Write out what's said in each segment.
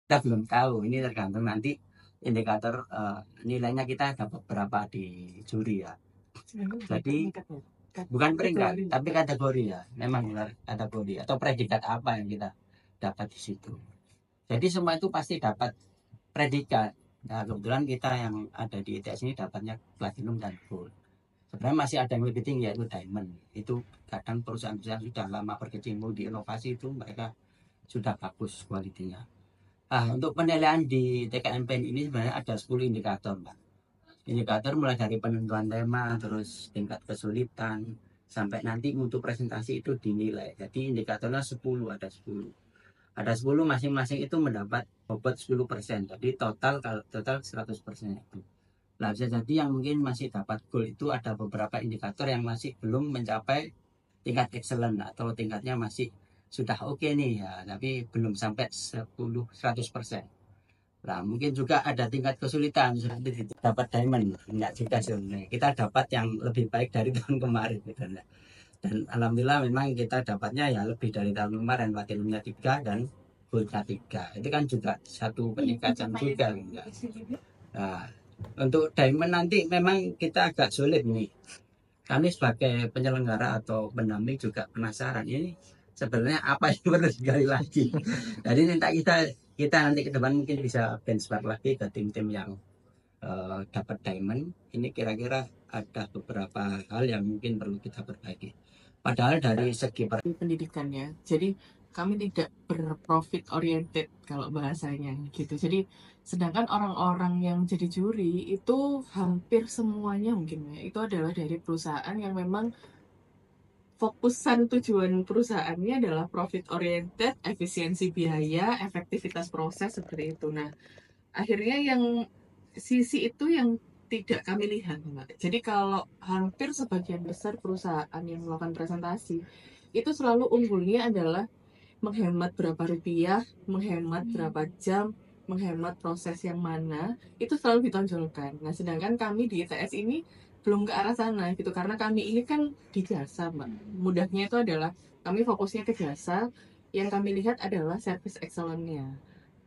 kita belum tahu, ini tergantung nanti indikator nilainya kita dapat berapa di juri ya. Jadi bukan peringkat tapi kategori ya, memang benar kategori atau predikat apa yang kita dapat di situ. Jadi semua itu pasti dapat predikat. Nah kebetulan kita yang ada di ITS ini dapatnya platinum dan gold. Sebenarnya masih ada yang lebih tinggi yaitu diamond. Itu kadang perusahaan-perusahaan sudah lama berkecimpung di inovasi itu mereka sudah bagus kualitinya. Untuk penilaian di TKMPN ini sebenarnya ada 10 indikator, Mbak. Indikator mulai dari penentuan tema, terus tingkat kesulitan, sampai nanti untuk presentasi itu dinilai. Jadi indikatornya 10, ada 10. Ada 10 masing-masing itu mendapat bobot 10%. Jadi total 100% itu. Nah, bisa jadi yang mungkin masih dapat gold itu ada beberapa indikator yang masih belum mencapai tingkat excellent atau tingkatnya masih sudah oke nih ya, tapi belum sampai 100%. Nah, mungkin juga ada tingkat kesulitan seperti itu. Dapat diamond, enggak juga sebenarnya. Kita dapat yang lebih baik dari tahun kemarin gitu. Dan alhamdulillah memang kita dapatnya ya lebih dari tahun kemarin, platinumnya 3 dan goldnya 3. Itu kan juga satu peningkatan juga enggak. Nah, untuk diamond nanti memang kita agak sulit nih. Kami sebagai penyelenggara atau pendamping juga penasaran ini sebenarnya apa yang perlu digali lagi. Jadi minta kita nanti ke depan mungkin bisa benchmark lagi ke tim-tim yang dapat diamond. Ini kira-kira ada beberapa hal yang mungkin perlu kita perbaiki. Padahal dari segi pendidikannya, jadi kami tidak berprofit oriented kalau bahasanya gitu. Jadi sedangkan orang-orang yang jadi juri itu hampir semuanya mungkin ya itu adalah dari perusahaan yang memang fokusan tujuan perusahaannya adalah profit oriented, efisiensi biaya, efektivitas proses seperti itu. Nah, akhirnya yang sisi itu yang tidak kami lihat, Mbak. Jadi kalau hampir sebagian besar perusahaan yang melakukan presentasi itu selalu unggulnya adalah menghemat berapa rupiah, menghemat berapa jam, menghemat proses yang mana, itu selalu ditonjolkan. Nah, sedangkan kami di ITS ini belum ke arah sana gitu, karena kami ini kan di jasa, Mbak. Mudahnya itu adalah kami fokusnya ke jasa, yang kami lihat adalah service excellence-nya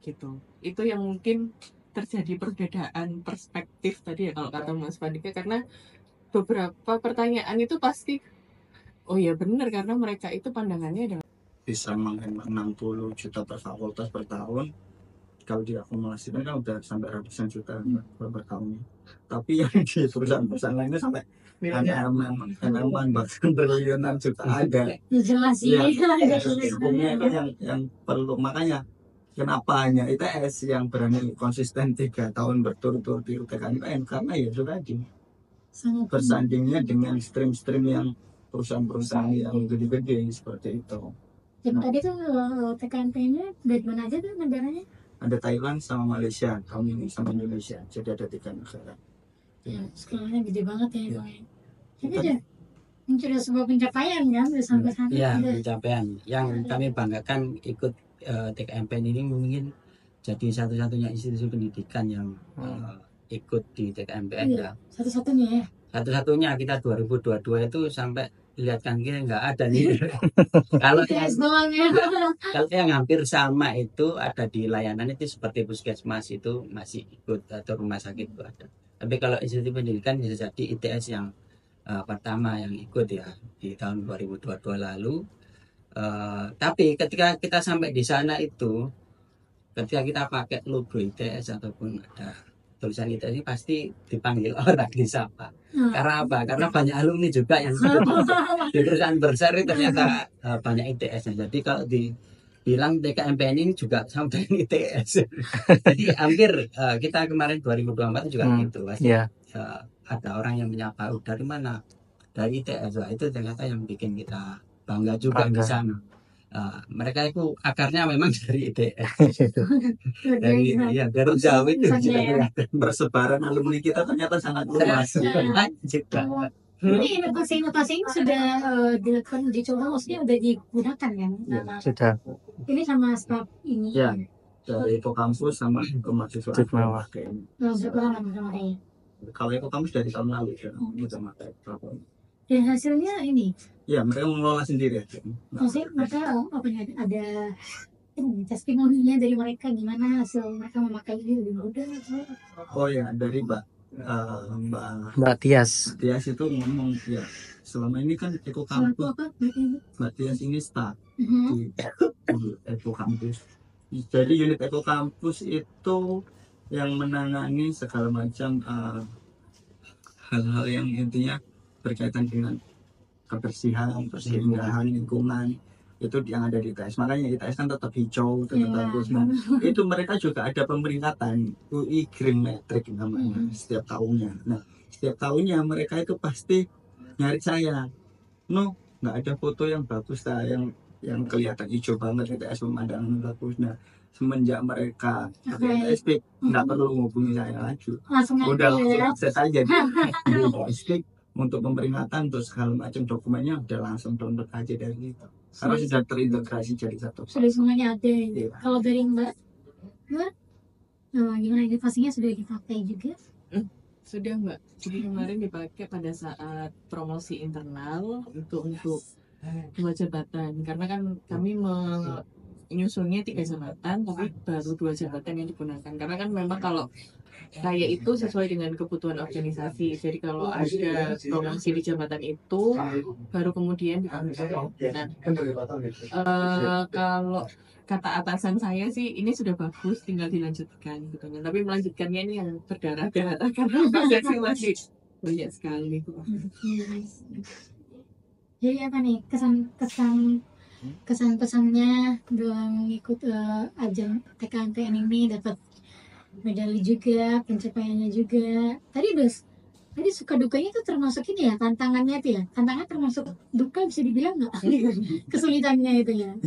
gitu. Itu yang mungkin terjadi perbedaan perspektif tadi ya kalau kata Mas Pandika, karena beberapa pertanyaan itu pasti oh ya benar karena mereka itu pandangannya adalah bisa menghemat 60 juta per fakultas per tahun. Kalau diakumulasikan kan udah sampai ratusan juta per tahun. Tapi yang di perusahaan-perusahaan lainnya sampai miliaran bahkan triliunan juga ada. Jelas sih. Hukumnya itu yang perlu, makanya kenapa hanya ITS yang berani konsisten 3 tahun berturut-turut di UTKMPN, karena ya sudah bersandingnya dengan stream-stream yang perusahaan-perusahaan yang gede-gede seperti itu. Tadi tuh TKMP-nya dari mana aja tuh negaranya? Ada Thailand sama Malaysia, tahun ini sama Indonesia, jadi ada 3 negara. Ya, skalanya gede banget ya. Tapi aja mencuri sebuah pencapaian kan sampai sana. Ya, pencapaian yang kami banggakan ikut TKMPN ini mungkin jadi satu-satunya institusi pendidikan yang ikut di TKMPN ya. Satu-satunya ya. Satu-satunya kita 2022 itu sampai lihat kan kita nggak ada nih. Kalau yang hampir sama itu ada di layanan itu seperti puskesmas itu masih ikut atau rumah sakit itu ada. Tapi kalau institusi pendidikan bisa jadi ITS yang pertama yang ikut ya di tahun 2022 lalu. Tapi ketika kita sampai di sana itu, ketika kita pakai logo ITS ataupun ada tulisan ITS ini pasti dipanggil orang disapa. Karena apa? Karena banyak alumni juga yang di perusahaan besar itu ternyata banyak ITS-nya. Jadi kalau dibilang TKMPN ini juga sama dengan ITS. Jadi hampir kita kemarin 2024 juga gitu. Pasti ada orang yang menyapa, dari mana? Dari ITS. Itu ternyata yang bikin kita bangga juga di sana. Mereka itu akarnya memang dari ITS dari jauh itu bersebaran alumni kita ternyata sangat luas juga. Ini inovasi-inovasi ini sudah dilakukan dicoba, maksudnya udah digunakan kan? Sudah. Ini sama staf ini. Ya, dari Ekokampus sama mahasiswa. Kalau Ekokampus dari tahun lalu ya, udah pakai platform. Dan hasilnya ini? Ya, mereka mengelola sendiri. Maksudnya mereka apa ada testimoninya dari mereka gimana hasil mereka memakai ini udah Oh ya, dari Mbak Tias. Tias itu ngomong ya, selama ini kan Eko selaku Kampus, apa berarti itu? Mbak Tias ini staff Mhm. di Eko Kampus. Jadi unit Eko Kampus itu yang menangani segala macam hal-hal yang intinya berkaitan dengan kebersihan, keindahan lingkungan itu yang ada di ITS. Makanya ITS kan tetap hijau, tetap Iya. bagus. Nah, itu mereka juga ada pemeringkatan UI Green Metric namanya setiap tahunnya. Nah, setiap tahunnya mereka itu pasti nyari saya. No, nggak ada foto yang bagus lah, yang kelihatan hijau banget ITS, pemandangan bagus. Nah, semenjak mereka pakai ITS nggak perlu menghubungi saya lagi. Langsung Udah aja ya. langsung akses aja di ITS untuk pemeringkatan, untuk segala macam dokumennya udah langsung download aja dari itu. Karena sudah terintegrasi jadi satu. Sudah semuanya ada. Iya. Kalau dari Mbak gimana ini pastinya sudah dipakai juga. Sudah Mbak, jadi kemarin dipakai pada saat promosi internal untuk dua jabatan, karena kan kami menyusunnya 3 jabatan, tapi baru 2 jabatan yang digunakan, karena kan memang kalau kayak itu sesuai dengan kebutuhan organisasi. Jadi kalau ada promosi di jabatan itu baru kemudian dipakai. Nah, kalau kata atasan saya sih ini sudah bagus, tinggal dilanjutkan gitu kan. Tapi melanjutkannya ini yang berdarah-darah karena prosesnya masih banyak sekali. Jadi apa nih kesan-pesannya dalam ikut ajang TKMPN ini, dapat medali juga, pencapaiannya juga. Tadi suka dukanya itu termasuk ini ya, tantangannya itu ya. Tantangan termasuk duka bisa dibilang nggak? Kesulitannya itu ya.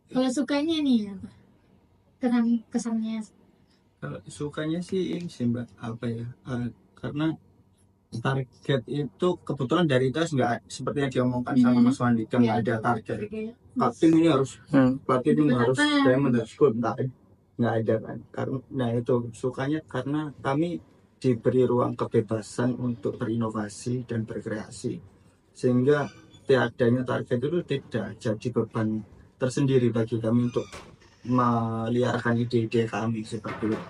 Kalau sukanya nih apa? Kesannya. Kalau sukanya sih ini sih Mbak, apa ya? Karena target itu kebetulan dari ITS nggak seperti yang diomongkan sama Mas Wandi, nggak ada target. Tim ini harus, tim ini harus diamond harus gold, nggak ada kan. Nah itu sukanya karena kami diberi ruang kebebasan untuk berinovasi dan berkreasi, sehingga tiadanya target itu tidak jadi beban tersendiri bagi kami untuk meliarkan ide-ide kami seperti itu.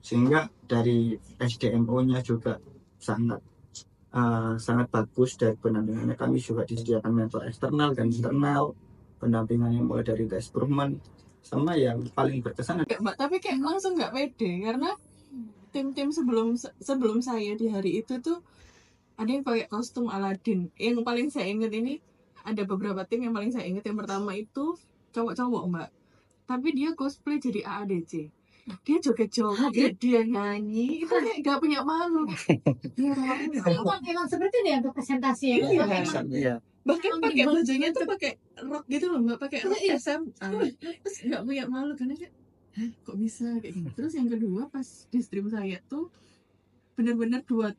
Sehingga dari SDMO-nya juga sangat bagus, dari pendampingannya kami juga disediakan mentor eksternal dan internal, pendampingannya mulai dari tes improvement, sama yang paling berkesan. Mbak, tapi kayak langsung nggak pede karena tim-tim sebelum saya di hari itu tuh ada yang pakai kostum Aladdin. Yang paling saya ingat ini ada beberapa tim yang paling saya ingat. Yang pertama itu cowok-cowok Mbak, tapi dia cosplay jadi AADC. Dia joget-joget, dia nyanyi, itu kayak gak punya malu. Emang seperti itu ya untuk presentasi ya. Iya. Bahkan pakai bajunya tuh pakai rok gitu loh Mbak, pakai rok SMA. Terus gak punya malu karena kayak, hah, kok bisa kayak gitu. Terus yang kedua pas di stream saya tuh benar-benar 2-3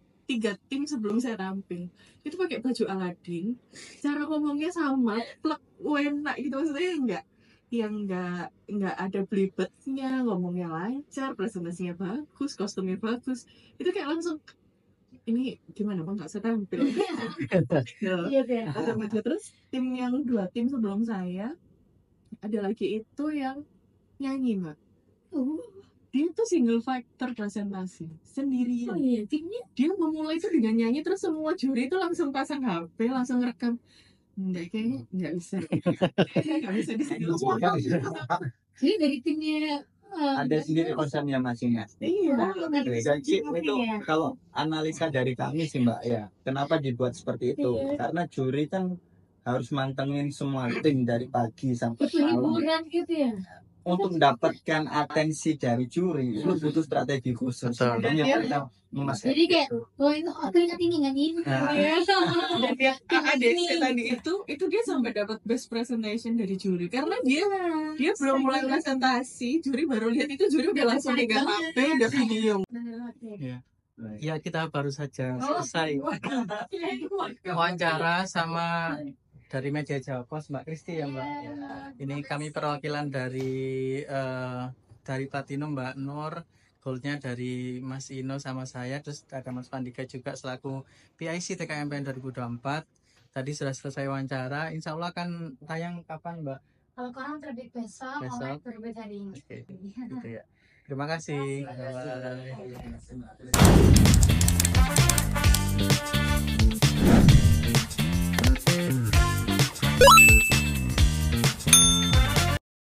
tim sebelum saya tampil itu pakai baju Aladdin, cara ngomongnya sama, plek enak gitu, maksudnya nggak ada belibetnya, ngomongnya lancar, presentasinya bagus, kostumnya bagus, itu kayak langsung ini gimana Bang, nggak saya tampil. Iya ya. Terus tim yang 2 tim sebelum saya ada lagi itu yang nyanyi Mbak. Dia tuh single factor presentasi sendirian. Oh iya, timnya Dia memulai itu dengan nyanyi, terus semua juri itu langsung pasang HP, langsung rekam. Kayaknya nggak bisa. Nggak bisa di sini. jadi dari timnya Ada sendiri konsennya masing-masing. Iya. Jadi itu kalau analisa dari kami sih Mbak ya, kenapa dibuat seperti itu? Karena juri kan harus mantengin semua tim dari pagi sampai malam. hiburan gitu ya. Untuk mendapatkan atensi dari juri itu butuh strategi khusus. Betul. Makanya kita memakai. Jadi kayak, oh itu aku ingat ini nggak ini. Iya. Dan yang ADC tadi itu dia sampai dapat best presentation dari juri karena dia belum mulai presentasi, juri baru lihat itu, juri udah langsung pegang HP, udah video. Ya, kita baru saja selesai wawancara sama dari media Jawa Pos Mbak Kristi ya Mbak. Ini kami perwakilan dari Platinum Mbak Nur, goldnya dari Mas Ino sama saya, terus ada Mas Pandika juga selaku PIC TKMPN 2024. Tadi sudah selesai wawancara, insya Allah akan tayang kapan Mbak? Kalau koran terbit besok, Besok. Omek terbit hari ini. Oke, gitu ya. Terima kasih. Terima kasih. Bye.